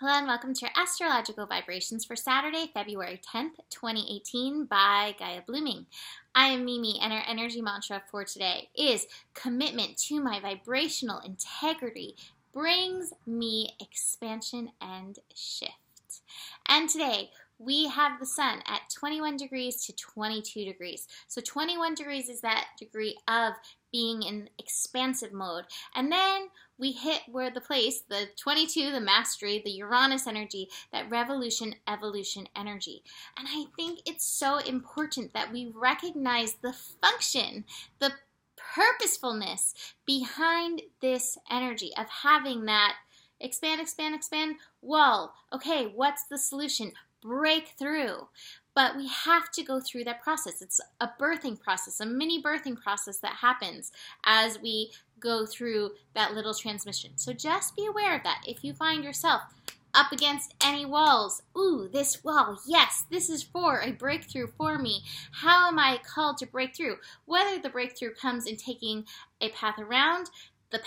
Hello and welcome to your astrological vibrations for Saturday, February 10th, 2018 by Gaia Blooming. I am Mimi and our energy mantra for today is commitment to my vibrational integrity brings me expansion and shift. And today we have the sun at 21 degrees to 22 degrees. So 21 degrees is that degree of being in expansive mode. And then we hit where the place, the 22, the mastery, the Uranus energy, that revolution, evolution energy. And I think it's so important that we recognize the function, the purposefulness behind this energy of having that expand, expand, expand. Whoa, okay, what's the solution? Breakthrough. But we have to go through that process. It's a birthing process, a mini birthing process that happens as we go through that little transmission. So just be aware of that. If you find yourself up against any walls, ooh, this wall, yes, this is for a breakthrough for me. How am I called to break through? Whether the breakthrough comes in taking a path around, the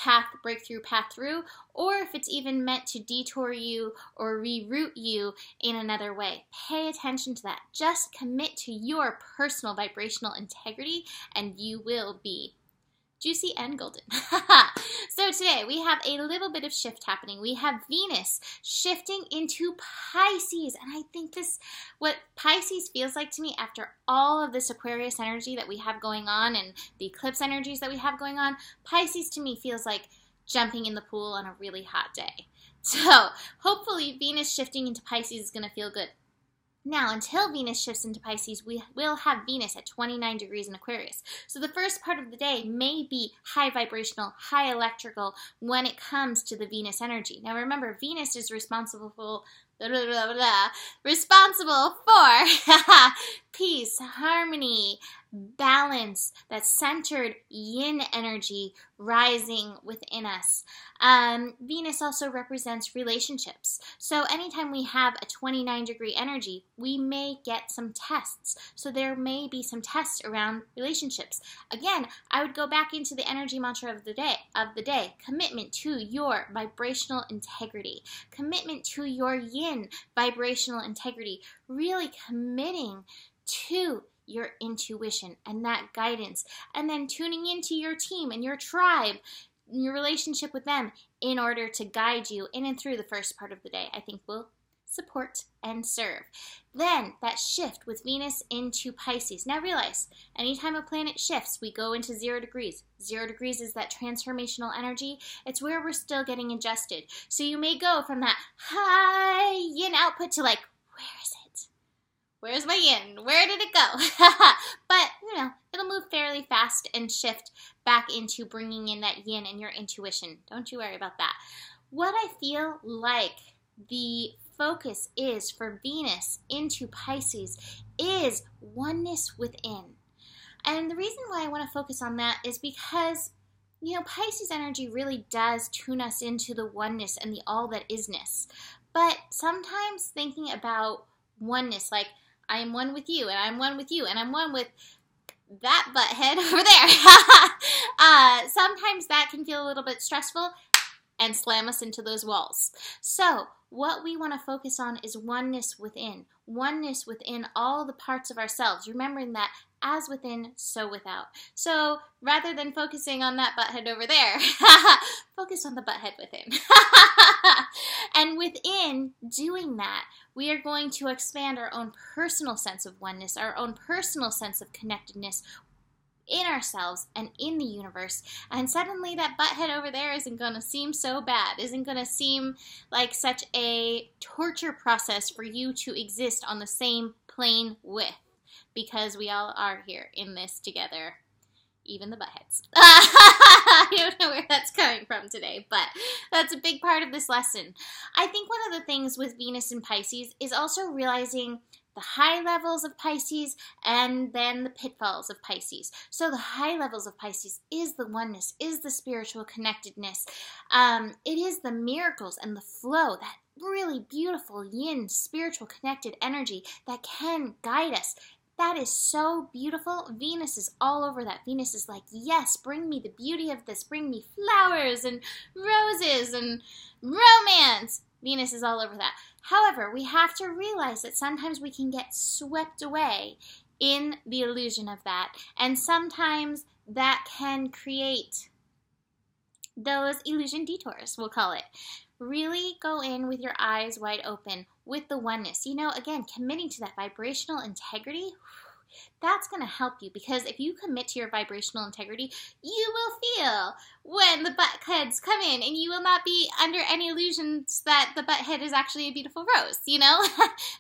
breakthrough path through, or if it's even meant to detour you or reroute you in another way. Pay attention to that. Just commit to your personal vibrational integrity and you will be juicy and golden. So today we have a little bit of shift happening. We have Venus shifting into Pisces. And I think what Pisces feels like to me after all of this Aquarius energy that we have going on and the eclipse energies that we have going on, Pisces to me feels like jumping in the pool on a really hot day. So hopefully Venus shifting into Pisces is going to feel good. Now, until Venus shifts into Pisces, we will have Venus at 29 degrees in Aquarius. So the first part of the day may be high vibrational, high electrical when it comes to the Venus energy. Now remember, Venus is responsible for peace, harmony, balance, that centered yin energy rising within us. Venus also represents relationships. So anytime we have a 29 degree energy, we may get some tests. So there may be some tests around relationships. Again, I would go back into the energy mantra of the day. Commitment to your vibrational integrity. Commitment to your yin vibrational integrity. Really committing to your intuition and that guidance, and then tuning into your team and your tribe, your relationship with them in order to guide you in and through the first part of the day, I think will support and serve. Then that shift with Venus into Pisces. Now realize, anytime a planet shifts, we go into 0 degrees. 0 degrees is that transformational energy. It's where we're still getting adjusted. So you may go from that high yin output to like, where is it? Where's my yin? Where did it go? But, it'll move fairly fast and shift back into bringing in that yin and your intuition. Don't you worry about that. What I feel like the focus is for Venus into Pisces is oneness within. And the reason why I want to focus on that is because, Pisces energy really does tune us into the oneness and the all that isness. But sometimes thinking about oneness, like, I am one with you, and I'm one with you, and I'm one with that butthead over there. Sometimes that can feel a little bit stressful and slam us into those walls. So what we want to focus on is oneness within all the parts of ourselves, remembering that as within, so without. So rather than focusing on that butthead over there, focus on the butthead within. And within doing that, we are going to expand our own personal sense of oneness, our own personal sense of connectedness in ourselves and in the universe. And suddenly that butthead over there isn't going to seem so bad, isn't going to seem like such a torture process for you to exist on the same plane with, because we all are here in this together. Even the buttheads. I don't know where that's coming from today, but that's a big part of this lesson. I think one of the things with Venus and Pisces is also realizing the high levels of Pisces and then the pitfalls of Pisces. So the high levels of Pisces is the oneness, is the spiritual connectedness. It is the miracles and the flow, that really beautiful yin, spiritual connected energy that can guide us. That is so beautiful. Venus is all over that. Venus is like, yes, bring me the beauty of this. Bring me flowers and roses and romance. Venus is all over that. However, we have to realize that sometimes we can get swept away in the illusion of that. And sometimes that can create those illusion detours, we'll call it. Really go in with your eyes wide open with the oneness. You know, again, committing to that vibrational integrity, that's going to help you, because if you commit to your vibrational integrity, you will feel when the butt heads come in, and you will not be under any illusions that the butt head is actually a beautiful rose, you know?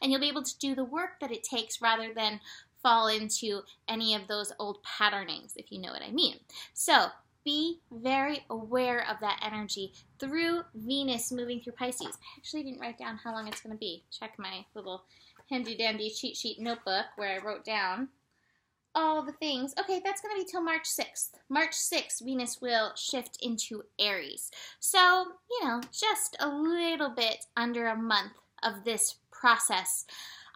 And you'll be able to do the work that it takes rather than fall into any of those old patternings, if you know what I mean. So be very aware of that energy through Venus moving through Pisces. I actually didn't write down how long it's going to be. Check my little handy-dandy cheat sheet notebook where I wrote down all the things. Okay, that's going to be till March 6th. March 6th, Venus will shift into Aries. So, you know, just a little bit under a month of this process.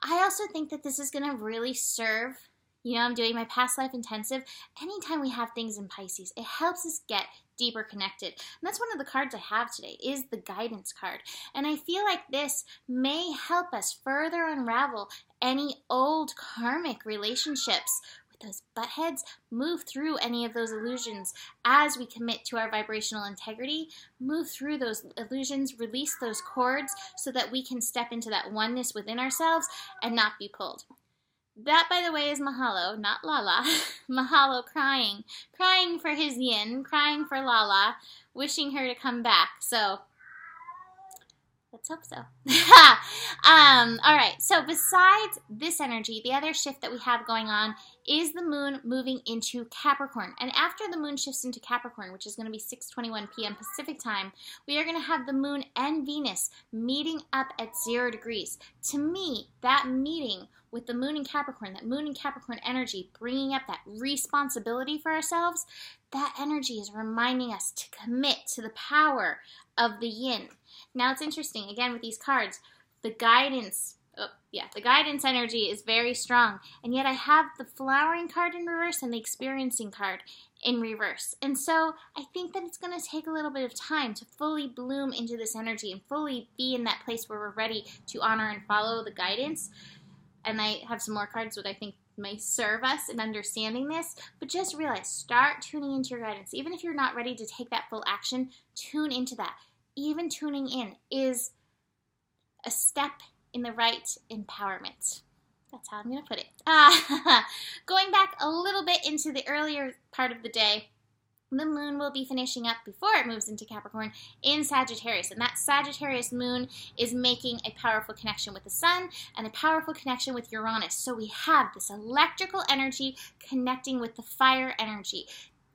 I also think that this is going to really serve, you know, I'm doing my past life intensive. Anytime we have things in Pisces, it helps us get deeper connected. And that's one of the cards I have today, is the guidance card. And I feel like this may help us further unravel any old karmic relationships with those butt heads, move through any of those illusions as we commit to our vibrational integrity, move through those illusions, release those cords so that we can step into that oneness within ourselves and not be pulled. That, by the way, is Mahalo, not Lala. Mahalo crying for his yin, crying for Lala, wishing her to come back. So, let's hope so. All right, so besides this energy, the other shift that we have going on is the moon moving into Capricorn. And after the moon shifts into Capricorn, which is going to be 6:21 p.m. Pacific time, we are going to have the moon and Venus meeting up at 0 degrees. To me, that meeting with the moon in Capricorn, that moon in Capricorn energy, bringing up that responsibility for ourselves, that energy is reminding us to commit to the power of the yin. Now, it's interesting, again, with these cards, the guidance energy is very strong, and yet I have the flowering card in reverse and the experiencing card in reverse. And so I think that it's going to take a little bit of time to fully bloom into this energy and fully be in that place where we're ready to honor and follow the guidance. And I have some more cards that I think may serve us in understanding this, but just realize, start tuning into your guidance. Even if you're not ready to take that full action, tune into that. Even tuning in is a step in the right empowerment. That's how I'm going to put it. Going back a little bit into the earlier part of the day, the moon will be finishing up before it moves into Capricorn in Sagittarius. And that Sagittarius moon is making a powerful connection with the sun and a powerful connection with Uranus. So we have this electrical energy connecting with the fire energy.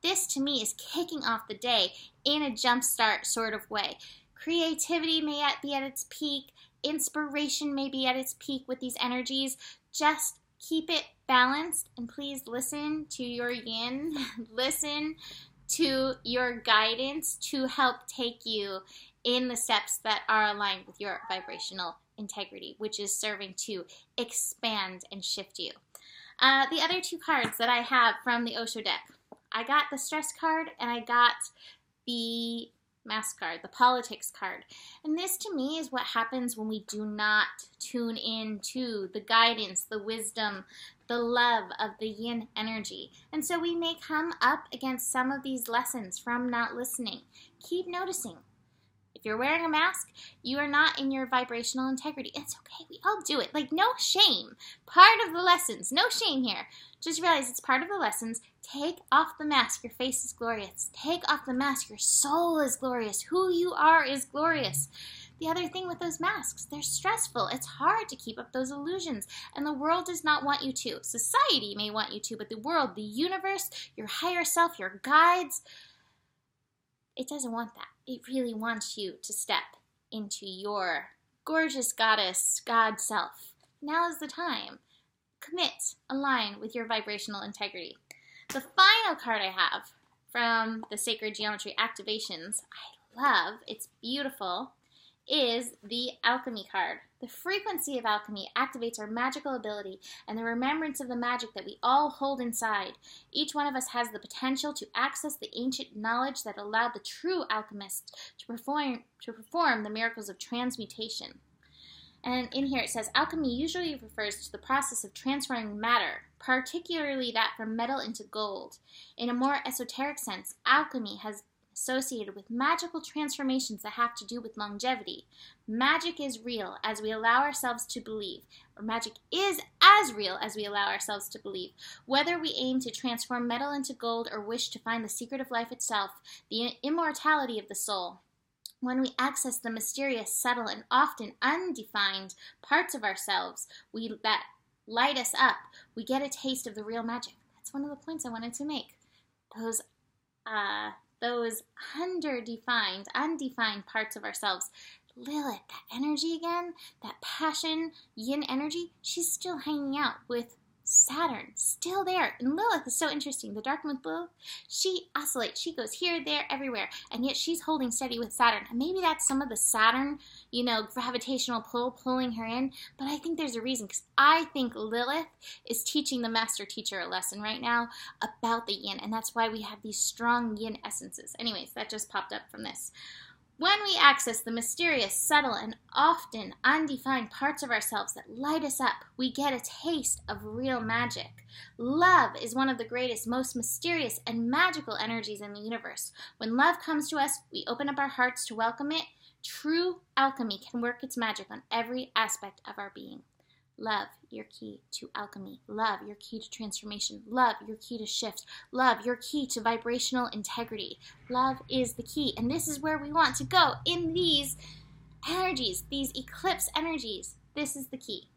This, to me, is kicking off the day in a jumpstart sort of way. Creativity may be at its peak. Inspiration may be at its peak with these energies. Just keep it balanced, and please listen to your yin. Listen to your guidance to help take you in the steps that are aligned with your vibrational integrity, which is serving to expand and shift you. The other two cards that I have from the Osho deck, I got the stress card and I got the mask card, the politics card. And this to me is what happens when we do not tune in to the guidance, the wisdom, the love of the yin energy. And so we may come up against some of these lessons from not listening. Keep noticing. If you're wearing a mask, you are not in your vibrational integrity. It's okay. We all do it. Like, no shame. Part of the lessons. No shame here. Just realize it's part of the lessons. Take off the mask. Your face is glorious. Take off the mask. Your soul is glorious. Who you are is glorious. The other thing with those masks, they're stressful. It's hard to keep up those illusions. And the world does not want you to. Society may want you to, but the world, the universe, your higher self, your guides, it doesn't want that. It really wants you to step into your gorgeous goddess, God self. Now is the time. Commit, align with your vibrational integrity. The final card I have from the Sacred Geometry Activations, I love, it's beautiful, is the Alchemy card. The frequency of alchemy activates our magical ability and the remembrance of the magic that we all hold inside. Each one of us has the potential to access the ancient knowledge that allowed the true alchemists to perform the miracles of transmutation. And in here it says, alchemy usually refers to the process of transforming matter, particularly that from metal into gold. In a more esoteric sense, alchemy has associated with magical transformations that have to do with longevity. Magic is real as we allow ourselves to believe, or magic is as real as we allow ourselves to believe. Whether we aim to transform metal into gold or wish to find the secret of life itself, the immortality of the soul. When we access the mysterious, subtle, and often undefined parts of ourselves that light us up, we get a taste of the real magic. That's one of the points I wanted to make. Those undefined parts of ourselves. Lilith, that energy again, that passion, yin energy, she's still hanging out with Saturn, still there. And Lilith is so interesting. The dark moon Lilith, she oscillates. She goes here, there, everywhere. And yet she's holding steady with Saturn. And maybe that's some of the Saturn, gravitational pull pulling her in. But I think there's a reason, because I think Lilith is teaching the master teacher a lesson right now about the yin. And that's why we have these strong yin essences. Anyways, that just popped up from this. When we access the mysterious, subtle, and often undefined parts of ourselves that light us up, we get a taste of real magic. Love is one of the greatest, most mysterious, and magical energies in the universe. When love comes to us, we open up our hearts to welcome it. True alchemy can work its magic on every aspect of our being. Love, your key to alchemy. Love, your key to transformation. Love, your key to shift. Love, your key to vibrational integrity. Love is the key. And this is where we want to go in these energies, these eclipse energies. This is the key.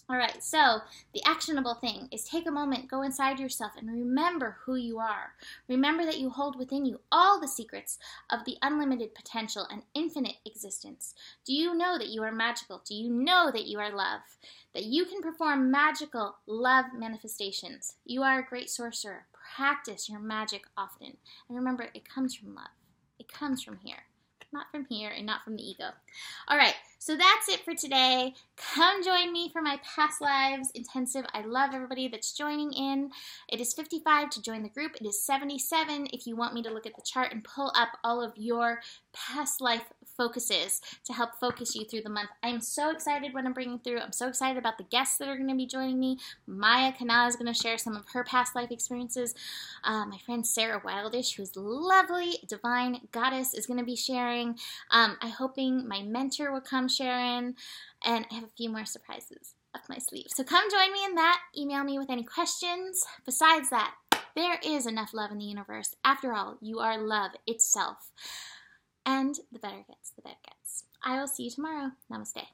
All right, so the actionable thing is take a moment, go inside yourself, and remember who you are. Remember that you hold within you all the secrets of the unlimited potential and infinite existence. Do you know that you are magical? Do you know that you are love? That you can perform magical love manifestations? You are a great sorcerer. Practice your magic often. And remember, it comes from love. It comes from here. Not from here and not from the ego. All right, so that's it for today. Come join me for my past lives intensive. I love everybody that's joining in. It is 55 to join the group. It is 77 if you want me to look at the chart and pull up all of your past life focuses to help focus you through the month. I'm so excited what I'm bringing through. I'm so excited about the guests that are going to be joining me. Maya Kana is going to share some of her past life experiences. My friend Sarah Wildish, who's lovely, divine goddess, is going to be sharing. I'm hoping my mentor will come sharing, and I have a few more surprises up my sleeve. So come join me in that. Email me with any questions. Besides that, there is enough love in the universe. After all, you are love itself. And the better gets, the better gets. I will see you tomorrow. Namaste.